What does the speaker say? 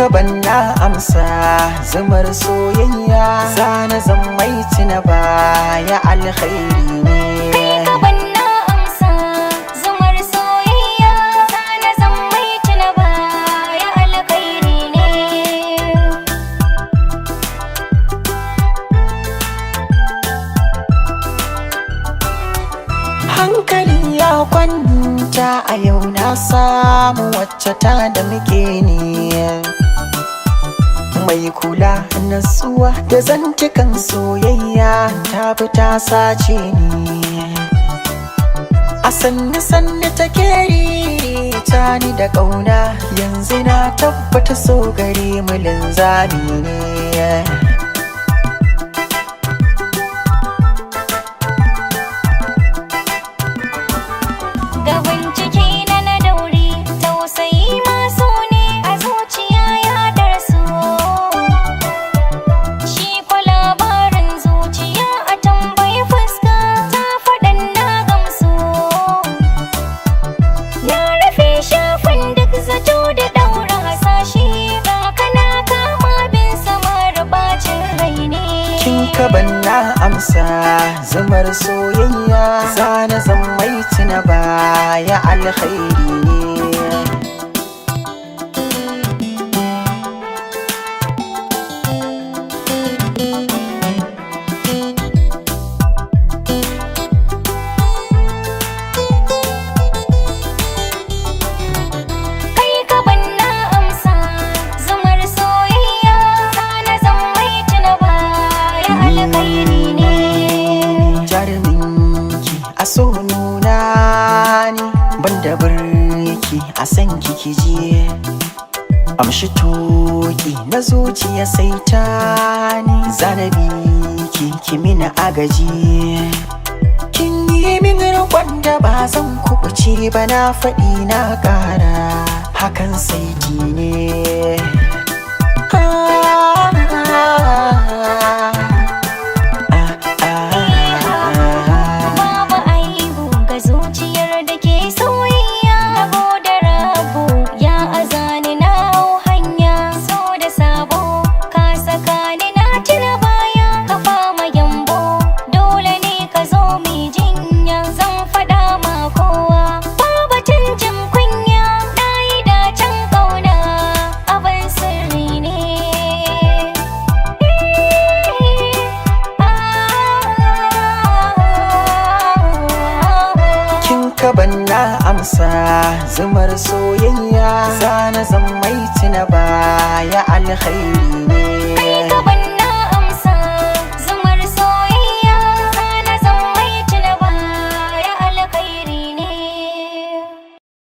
kaban na amsa zumar soyayya, zana zan mai tuna baya alkhairi ne. Kai kaban na amsa zumar soyayya, zana zan mai tuna baya alkairi ne. Hankali ya kwanta a yau na samu wacce ta da muke ne, mai kula natsuwa da zantukan soyayya ta fi ta sace ni. A sannu sannu take ta ni da ƙauna, yanzu na tabbata so gare mu linzami ne. Gaban ciki na dauri tausayi masu ne a zuciya ya darsu. Shi kwa labarin zuciya a tambayi fuska ta faɗan na gamsu. Na rufe shafin duk zato da ɗaura hasashe, don kana kama bin samar bacin rai ne. Kin kaban na amsa zumar soyayya, zana zan mai tuna baya alkhairi ne. Kai kaban na amsa zumar soyayya, zana zan mai tuna baya alkairi ne. Jaruminki a so nuna ni, banda birki a san kiki je. Amshi toki na zuciya sai ta ni, zanabi ki mina agaji. Kin yi min roƙon da ba zan kuɓuce ba, na faɗi na ƙara hakan saiti ne. Babu aibu ga zuciyar da ke soyayya, rabo da rabo ya azani na hau hanya. So da sabo ka saka ni na tuna baya, ka fama yambo dole ne ka zo mai jinya. Zan faɗa ma kowa babu jin kunya, na yi dacen ƙauna abin sirri ne. Kin kaban na amsa zumar soyayya, zana zan mai tuna baya alkhairi ne.